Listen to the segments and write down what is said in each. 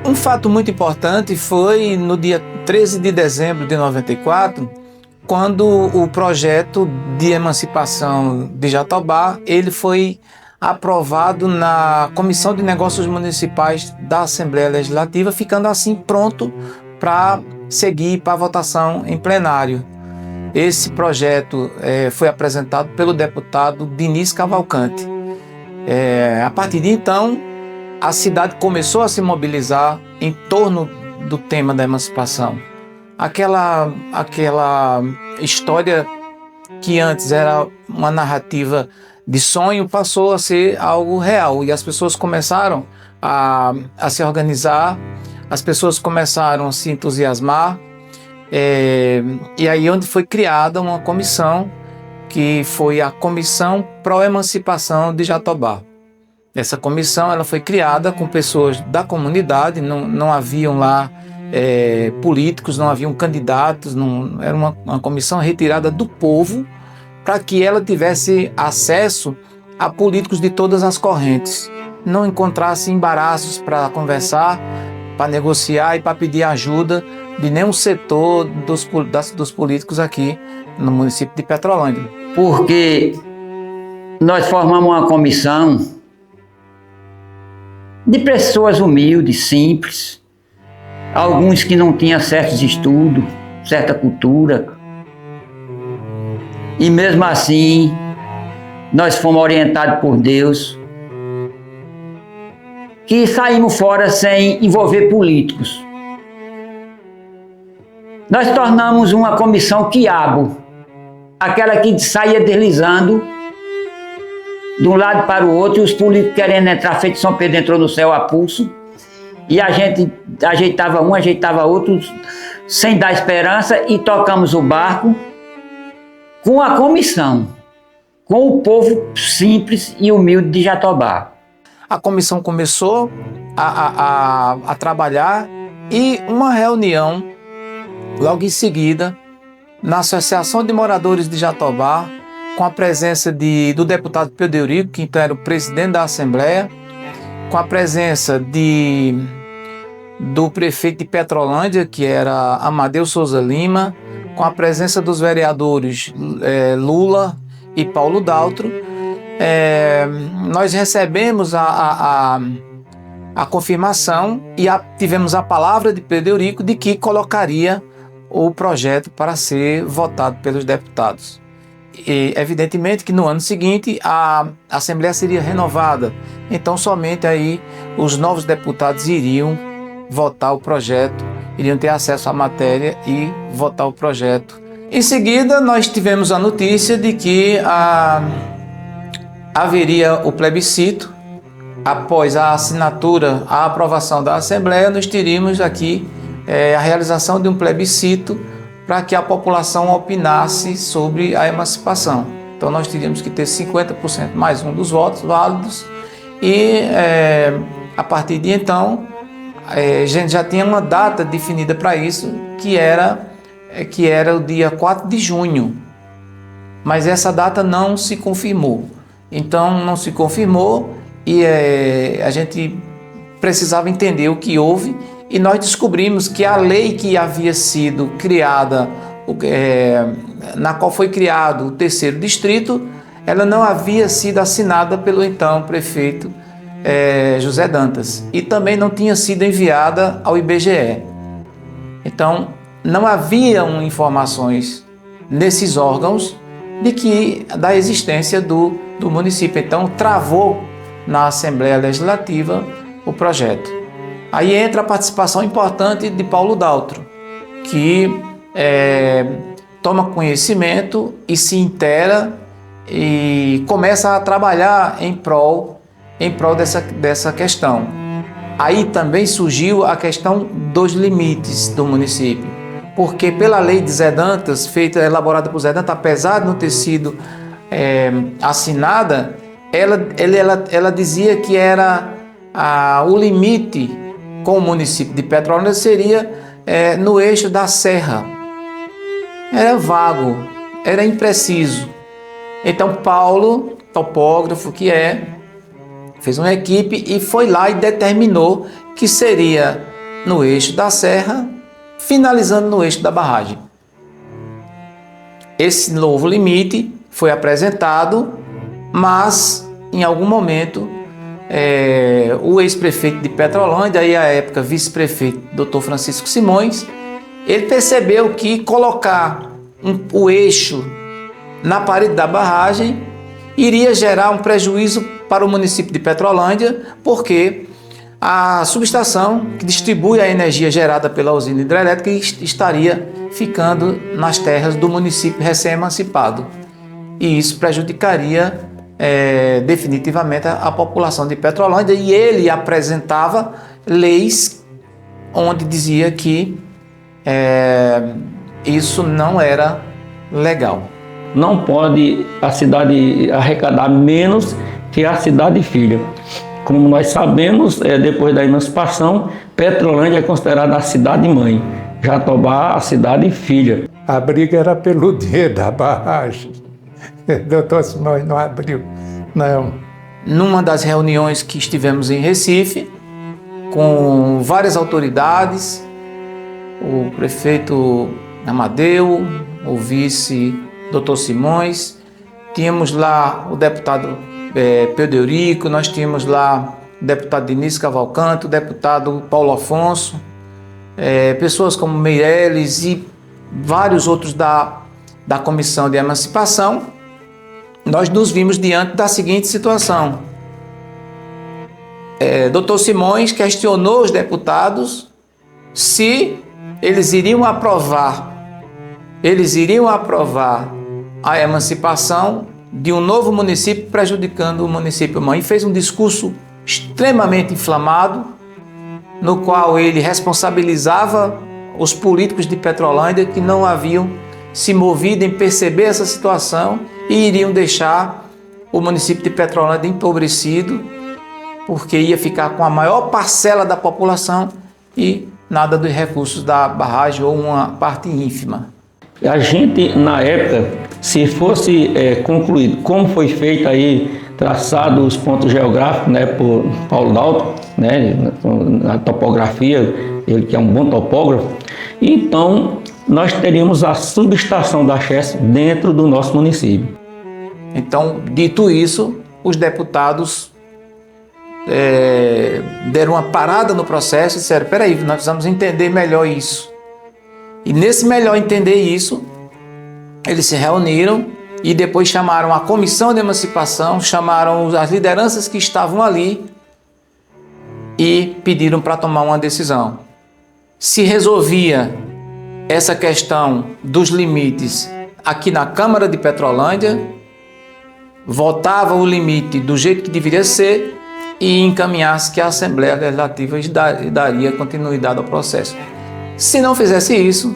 Um fato muito importante foi no dia 13 de dezembro de 94, quando o projeto de emancipação de Jatobá ele foi aprovado na Comissão de Negócios Municipais da Assembleia Legislativa, ficando assim pronto para seguir para a votação em plenário. Esse projeto foi apresentado pelo deputado Diniz Cavalcante. A partir de então, a cidade começou a se mobilizar em torno do tema da emancipação. Aquela história que antes era uma narrativa de sonho passou a ser algo real, e as pessoas começaram a se organizar, as pessoas começaram a se entusiasmar, e aí onde foi criada uma comissão, que foi a Comissão Pró-Emancipação de Jatobá. Essa comissão ela foi criada com pessoas da comunidade, não haviam lá políticos, não haviam candidatos, era uma comissão retirada do povo, para que ela tivesse acesso a políticos de todas as correntes, não encontrasse embaraços para conversar, para negociar e para pedir ajuda de nenhum setor dos políticos aqui no município de Petrolândia. Porque nós formamos uma comissão de pessoas humildes, simples, alguns que não tinham certos estudos, certa cultura. E mesmo assim, nós fomos orientados por Deus, que saímos fora sem envolver políticos. Nós tornamos uma comissão quiabo, aquela que saía deslizando de um lado para o outro, e os políticos querendo entrar, feito São Pedro entrou no céu a pulso, e a gente ajeitava um, ajeitava outro, sem dar esperança, e tocamos o barco com a comissão, com o povo simples e humilde de Jatobá. A comissão começou a trabalhar, e uma reunião, logo em seguida, na Associação de Moradores de Jatobá, com a presença do deputado Pedro Eurico, que então era o presidente da Assembleia, com a presença do prefeito de Petrolândia, que era Amadeu Souza Lima, com a presença dos vereadores Lula e Paulo Daltro, nós recebemos a confirmação e tivemos a palavra de Pedro Eurico de que colocaria o projeto para ser votado pelos deputados. E, evidentemente que no ano seguinte a Assembleia seria renovada, então somente aí os novos deputados iriam votar o projeto, iriam ter acesso à matéria e votar o projeto. Em seguida nós tivemos a notícia de que haveria o plebiscito. Após a assinatura, a aprovação da Assembleia, nós teríamos aqui a realização de um plebiscito para que a população opinasse sobre a emancipação. Então nós teríamos que ter 50% mais um dos votos válidos, e a partir de então a gente já tinha uma data definida para isso, que era o dia 4 de junho, mas essa data não se confirmou. Então não se confirmou, e a gente precisava entender o que houve, e nós descobrimos que a lei que havia sido criada, na qual foi criado o terceiro distrito, ela não havia sido assinada pelo então prefeito José Dantas, e também não tinha sido enviada ao IBGE. Então não haviam informações nesses órgãos da existência do município. Então travou na Assembleia Legislativa o projeto. Aí entra a participação importante de Paulo Daltro, que toma conhecimento e se inteira e começa a trabalhar em prol dessa questão. Aí também surgiu a questão dos limites do município, porque pela lei de Zé Dantas, elaborada por Zé Dantas, apesar de não ter sido assinada, ela dizia que era o limite com o município de Petrolândia seria no eixo da serra. Era vago, era impreciso. Então Paulo, topógrafo que fez uma equipe e foi lá e determinou que seria no eixo da serra, finalizando no eixo da barragem. Esse novo limite foi apresentado, mas em algum momento o ex-prefeito de Petrolândia, aí à época vice-prefeito Dr. Francisco Simões, ele percebeu que colocar o eixo na parede da barragem iria gerar um prejuízo para o município de Petrolândia, porque a subestação que distribui a energia gerada pela usina hidrelétrica estaria ficando nas terras do município recém-emancipado. E isso prejudicaria definitivamente a população de Petrolândia, e ele apresentava leis onde dizia que isso não era legal. Não pode a cidade arrecadar menos que a cidade filha. Como nós sabemos, depois da emancipação, Petrolândia é considerada a cidade-mãe, Jatobá a cidade filha. A briga era pelo dinheiro da barragem. Doutor Simões não abriu, não. Numa das reuniões que estivemos em Recife, com várias autoridades, o prefeito Amadeu, o vice Dr. Simões, tínhamos lá o deputado Pedro Eurico, nós tínhamos lá o deputado Diniz Cavalcante, o deputado Paulo Afonso, pessoas como Meirelles e vários outros da Comissão de Emancipação. Nós nos vimos diante da seguinte situação. Dr. Simões questionou os deputados se eles iriam aprovar a emancipação de um novo município prejudicando o município mãe. E fez um discurso extremamente inflamado, no qual ele responsabilizava os políticos de Petrolândia que não haviam se movido em perceber essa situação e iriam deixar o município de Petrolândia empobrecido, porque ia ficar com a maior parcela da população e nada dos recursos da barragem ou uma parte ínfima. A gente, na época, se fosse concluído como foi feito aí, traçado os pontos geográficos, né, por Paulo Daltro, né, na topografia, ele que é um bom topógrafo, então nós teríamos a subestação da Chesf dentro do nosso município. Então, dito isso, os deputados deram uma parada no processo e disseram: peraí, nós precisamos entender melhor isso. E nesse melhor entender isso, eles se reuniram e depois chamaram a Comissão de Emancipação, chamaram as lideranças que estavam ali e pediram para tomar uma decisão. Se resolvia essa questão dos limites aqui na Câmara de Petrolândia, votava o limite do jeito que deveria ser e encaminhasse que a Assembleia Legislativa daria continuidade ao processo. Se não fizesse isso,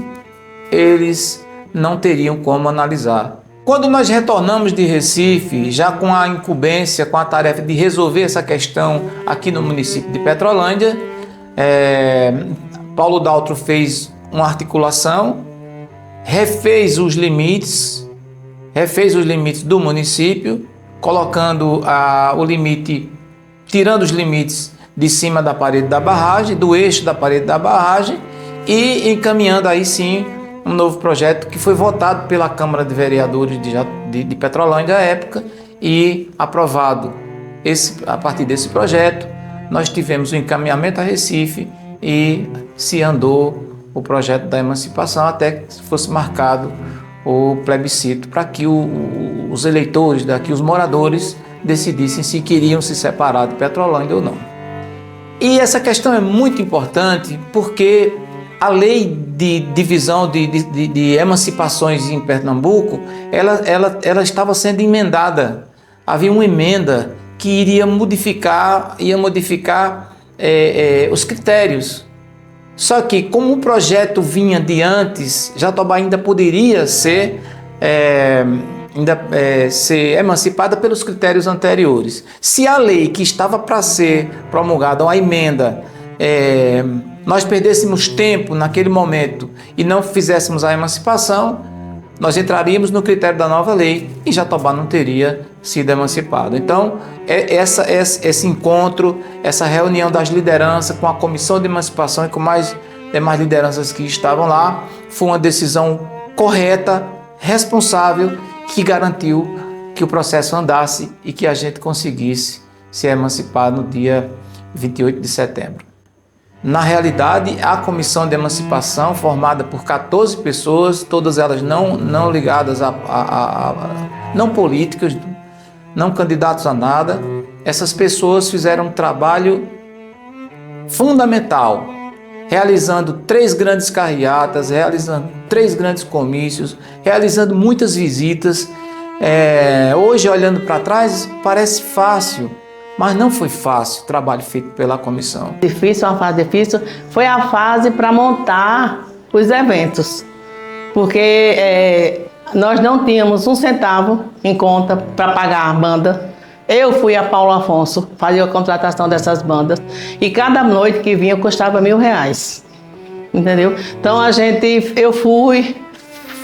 eles não teriam como analisar. Quando nós retornamos de Recife, já com a incumbência, com a tarefa de resolver essa questão aqui no município de Petrolândia, Paulo Daltro fez uma articulação, refez os limites do município, colocando o limite, tirando os limites de cima da parede da barragem, do eixo da parede da barragem, e encaminhando aí sim um novo projeto que foi votado pela Câmara de Vereadores de Petrolândia à época e aprovado. A partir desse projeto, nós tivemos o encaminhamento a Recife e se andou o projeto da emancipação até que fosse marcado o plebiscito para que os eleitores daqui, os moradores, decidissem se queriam se separar de Petrolândia ou não. E essa questão é muito importante porque a lei de divisão de emancipações em Pernambuco, ela estava sendo emendada. Havia uma emenda que iria modificar os critérios. Só que, como o projeto vinha de antes, Jatobá ainda poderia ser emancipada pelos critérios anteriores. Se a lei que estava para ser promulgada, ou a emenda, nós perdêssemos tempo naquele momento e não fizéssemos a emancipação, nós entraríamos no critério da nova lei e Jatobá não teria sido emancipado. Então, esse encontro, essa reunião das lideranças com a Comissão de Emancipação e com mais demais lideranças que estavam lá, foi uma decisão correta, responsável, que garantiu que o processo andasse e que a gente conseguisse se emancipar no dia 28 de setembro. Na realidade, a Comissão de Emancipação, formada por 14 pessoas, todas elas não ligadas não políticas, não candidatos a nada, essas pessoas fizeram um trabalho fundamental, realizando 3 grandes carreatas, realizando 3 grandes comícios, realizando muitas visitas. Hoje, olhando para trás, parece fácil, mas não foi fácil o trabalho feito pela comissão. Uma fase difícil foi a fase para montar os eventos, porque nós não tínhamos um centavo em conta para pagar a banda. Eu fui a Paulo Afonso fazer a contratação dessas bandas e cada noite que vinha custava R$1.000, entendeu? Então eu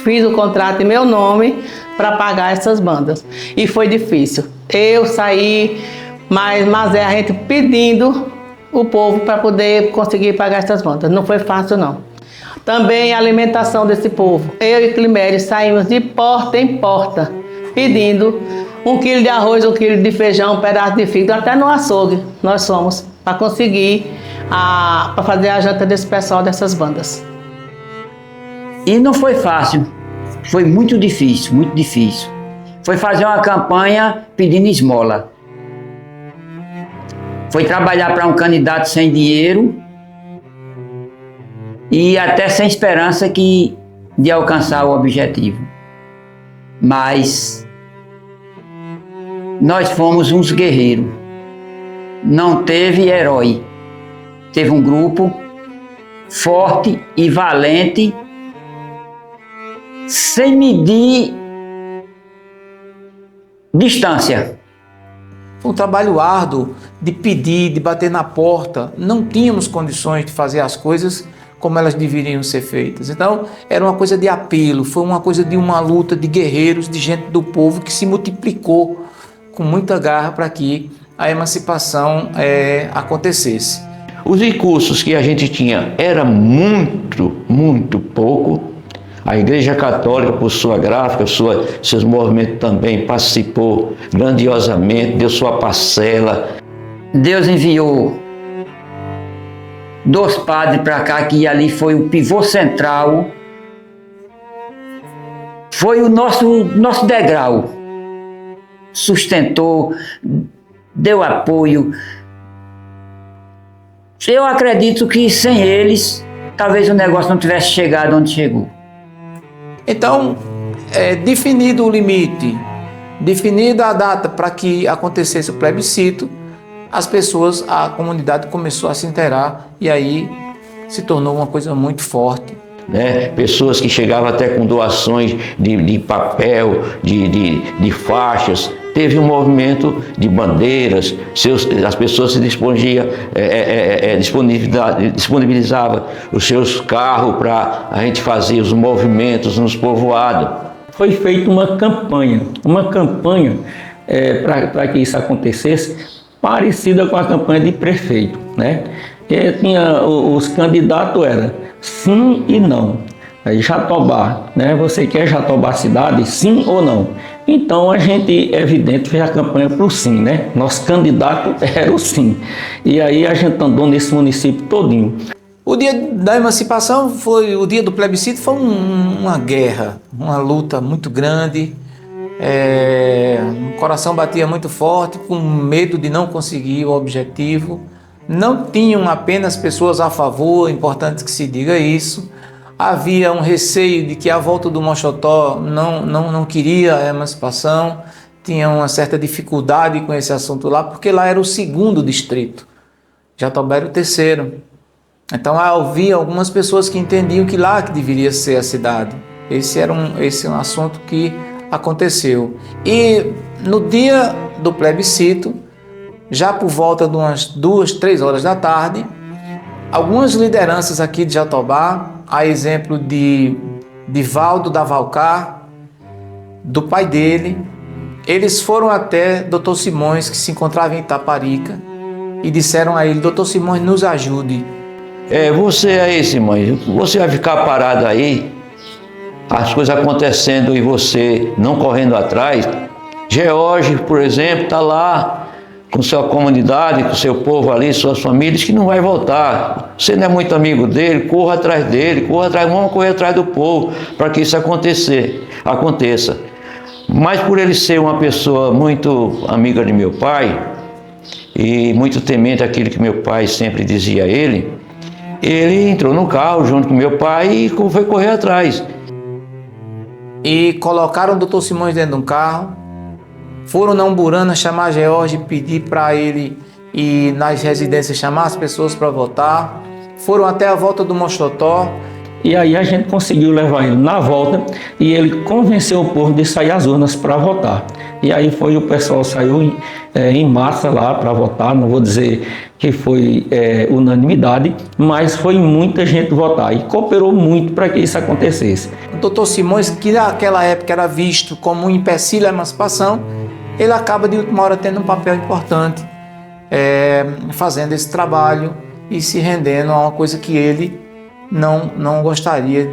fiz o contrato em meu nome para pagar essas bandas e foi difícil. Eu saí, mas a gente pedindo o povo para poder conseguir pagar essas bandas. Não foi fácil, não. Também a alimentação desse povo. Eu e Climério saímos de porta em porta, pedindo 1 quilo de arroz, 1 quilo de feijão, um pedaço de fígado, até no açougue nós fomos, para conseguir, para fazer a janta desse pessoal dessas bandas. E não foi fácil, foi muito difícil, muito difícil. Foi fazer uma campanha pedindo esmola. Foi trabalhar para um candidato sem dinheiro e até sem esperança de alcançar o objetivo. Mas nós fomos uns guerreiros. Não teve herói. Teve um grupo forte e valente, sem medir distância. Foi um trabalho árduo de pedir, de bater na porta. Não tínhamos condições de fazer as coisas como elas deveriam ser feitas. Então, era uma coisa de apelo, foi uma coisa de uma luta de guerreiros, de gente do povo que se multiplicou com muita garra para que a emancipação acontecesse. Os recursos que a gente tinha era muito, muito pouco. A Igreja Católica, por sua gráfica, seus movimentos também, participou grandiosamente, deu sua parcela. Deus enviou 2 padres para cá, que ali foi o pivô central, foi o nosso degrau. Sustentou, deu apoio. Eu acredito que sem eles, talvez o negócio não tivesse chegado onde chegou. Então, definido o limite, definida a data para que acontecesse o plebiscito, a comunidade começou a se inteirar e aí se tornou uma coisa muito forte. Pessoas que chegavam até com doações de papel, de faixas. Teve um movimento de bandeiras, as pessoas se disponibilizavam os seus carros para a gente fazer os movimentos nos povoados. Foi feita uma campanha para que isso acontecesse, parecida com a campanha de prefeito, né? Os candidatos eram sim e não. Jatobá, né? Você quer Jatobá cidade, sim ou não? Então a gente, evidente, fez a campanha para o sim, né? Nosso candidato era o sim. E aí a gente andou nesse município todinho. O dia da emancipação o dia do plebiscito foi uma guerra, uma luta muito grande. O coração batia muito forte, com medo de não conseguir o objetivo. Não tinham apenas pessoas a favor, é importante que se diga isso. Havia um receio de que a volta do Moxotó não queria a emancipação, tinha uma certa dificuldade com esse assunto lá, porque lá era o 2º distrito, Jatobá era o 3º. Então havia algumas pessoas que entendiam que lá que deveria ser a cidade. Esse é um assunto que aconteceu. E no dia do plebiscito, já por volta de umas 2, 3 horas da tarde, algumas lideranças aqui de Jatobá, a exemplo de Valdo da Valcar, do pai dele, eles foram até Dr. Simões, que se encontrava em Itaparica, e disseram a ele: Dr. Simões, nos ajude. Você aí, Simões, você vai ficar parado aí, as coisas acontecendo e você não correndo atrás. George, por exemplo, está lá com sua comunidade, com seu povo ali, suas famílias, que não vai voltar. Você não é muito amigo dele, corra atrás dele, vamos correr atrás do povo para que isso aconteça. Mas por ele ser uma pessoa muito amiga de meu pai e muito temente àquilo que meu pai sempre dizia a ele entrou no carro junto com meu pai e foi correr atrás. E colocaram o Dr. Simões dentro de um carro, foram na Umburana chamar George, pedir para ele ir nas residências chamar as pessoas para votar, foram até a volta do Mochotó. E aí a gente conseguiu levar ele na volta e ele convenceu o povo de sair às urnas para votar. E aí o pessoal saiu em massa lá para votar, não vou dizer que foi unanimidade, mas foi muita gente votar e cooperou muito para que isso acontecesse. O Dr. Simões, que naquela época era visto como um empecilho à emancipação, ele acaba de última hora tendo um papel importante, fazendo esse trabalho e se rendendo a uma coisa que ele não gostaria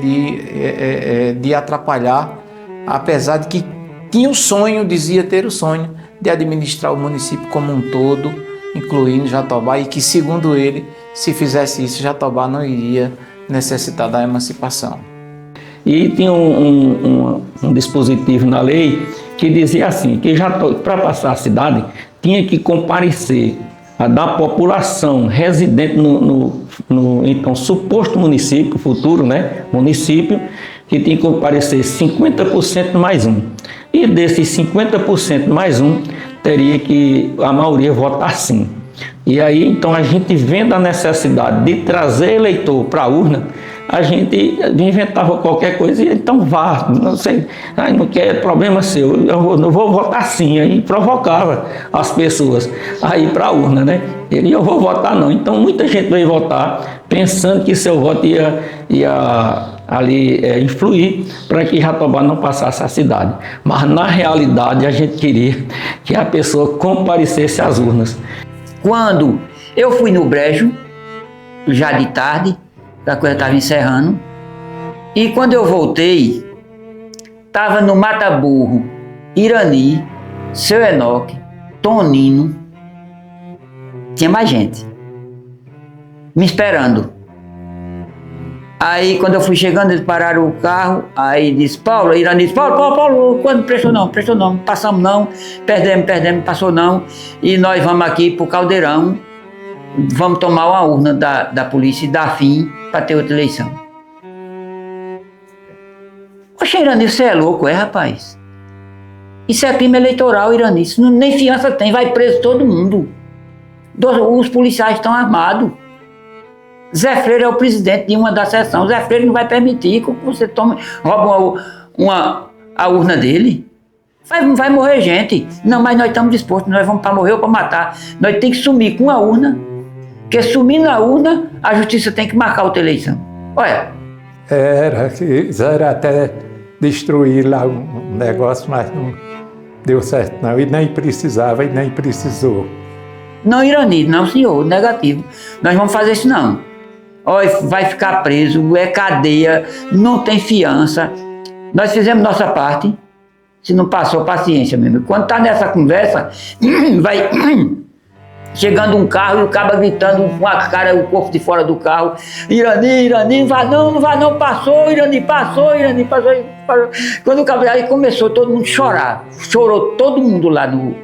de atrapalhar, apesar de que tinha o sonho, dizia ter o sonho de administrar o município como um todo, incluindo Jatobá, e que, segundo ele, se fizesse isso, Jatobá não iria necessitar da emancipação. E tinha um dispositivo na lei que dizia assim, que para passar a cidade tinha que comparecer da população residente no então suposto município, futuro, né, município, que tinha que comparecer 50% mais um. E desses 50% mais um, teria que a maioria votar sim. E aí, então, a gente vendo a necessidade de trazer eleitor para a urna, a gente inventava qualquer coisa e então vá, não sei, não quer, problema seu, eu não vou votar sim, aí provocava as pessoas a ir para a urna, né? Eu vou votar não. Então muita gente veio votar pensando que seu voto ia ali influir para que Jatobá não passasse a cidade. Mas na realidade a gente queria que a pessoa comparecesse às urnas. Quando eu fui no Brejo, já de tarde, a coisa estava encerrando, e quando eu voltei, estava no Mata Burro, Irani, Seu Enoque, Tonino, tinha mais gente me esperando. Aí quando eu fui chegando, eles pararam o carro, aí disse: Paulo, Irani disse: Paulo, quando prestou não, passamos não, perdemos, passou não, e nós vamos aqui pro Caldeirão, vamos tomar uma urna da polícia e dar fim para ter outra eleição. Oxe, Irani, você é louco, rapaz? Isso é crime eleitoral, Irani, isso nem fiança tem, vai preso todo mundo. Os policiais estão armados. Zé Freire é o presidente de uma da sessão. Zé Freire não vai permitir que você rouba a urna dele. Vai morrer gente. Não, mas nós estamos dispostos, nós vamos para morrer ou para matar. Nós temos que sumir com a urna, porque sumir na urna, a justiça tem que marcar outra eleição. Olha. Quiseram até destruir lá um negócio, mas não deu certo não. E nem precisava, e nem precisou. Não, Irani, não senhor, negativo. Nós vamos fazer isso não. Olha, vai ficar preso, é cadeia, não tem fiança. Nós fizemos nossa parte, se não passou, paciência mesmo. Quando está nessa conversa, vai chegando um carro e o cabo gritando com a cara, o corpo de fora do carro: Irani, não vá não, passou, Irani, passou. Quando o cabo aí começou todo mundo a chorar, chorou todo mundo lá no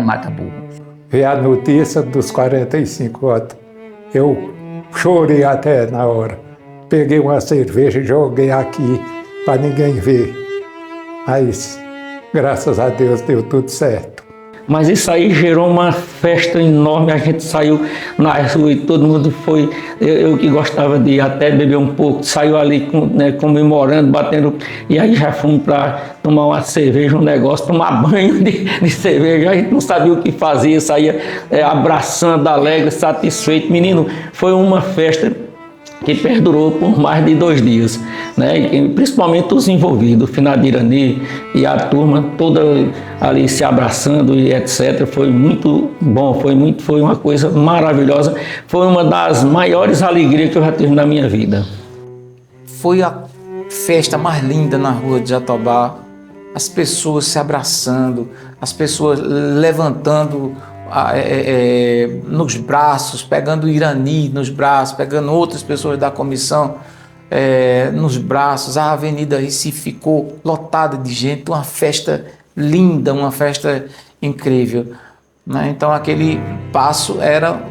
Mata Burro. Veio a notícia dos 45 votos. Eu chorei até na hora. Peguei uma cerveja e joguei aqui para ninguém ver. Mas, graças a Deus, deu tudo certo. Mas isso aí gerou uma festa enorme, a gente saiu na rua e todo mundo foi, eu que gostava de até beber um pouco, saiu ali comemorando, batendo, e aí já fomos para tomar uma cerveja, um negócio, tomar banho de cerveja, a gente não sabia o que fazia, saía abraçando, alegre, satisfeito. Menino, foi uma festa que perdurou por mais de 2 dias, né? E principalmente os envolvidos, o finado Irani e a turma toda ali se abraçando e etc. Foi muito bom, foi uma coisa maravilhosa, foi uma das maiores alegrias que eu já tive na minha vida. Foi a festa mais linda na rua de Jatobá, as pessoas se abraçando, as pessoas levantando nos braços, pegando o Irani nos braços, pegando outras pessoas da comissão nos braços. A Avenida Recife ficou lotada de gente, uma festa linda, uma festa incrível, né? Então aquele passo era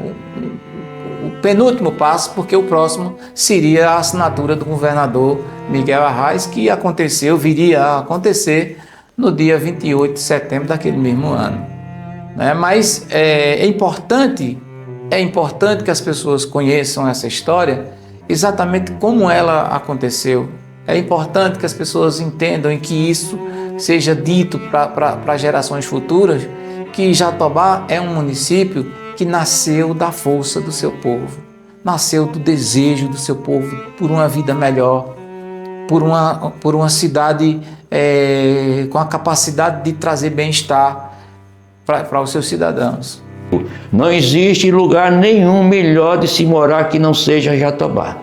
o penúltimo passo, porque o próximo seria a assinatura do governador Miguel Arraes, que viria a acontecer no dia 28 de setembro daquele mesmo ano, né? Mas é importante que as pessoas conheçam essa história exatamente como ela aconteceu. É importante que as pessoas entendam e que isso seja dito para gerações futuras, que Jatobá é um município que nasceu da força do seu povo, nasceu do desejo do seu povo por uma vida melhor, por uma cidade com a capacidade de trazer bem-estar para os seus cidadãos. Não existe lugar nenhum melhor de se morar que não seja Jatobá.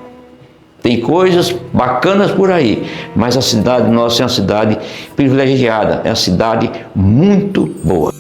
Tem coisas bacanas por aí, mas a cidade nossa é uma cidade privilegiada, é uma cidade muito boa.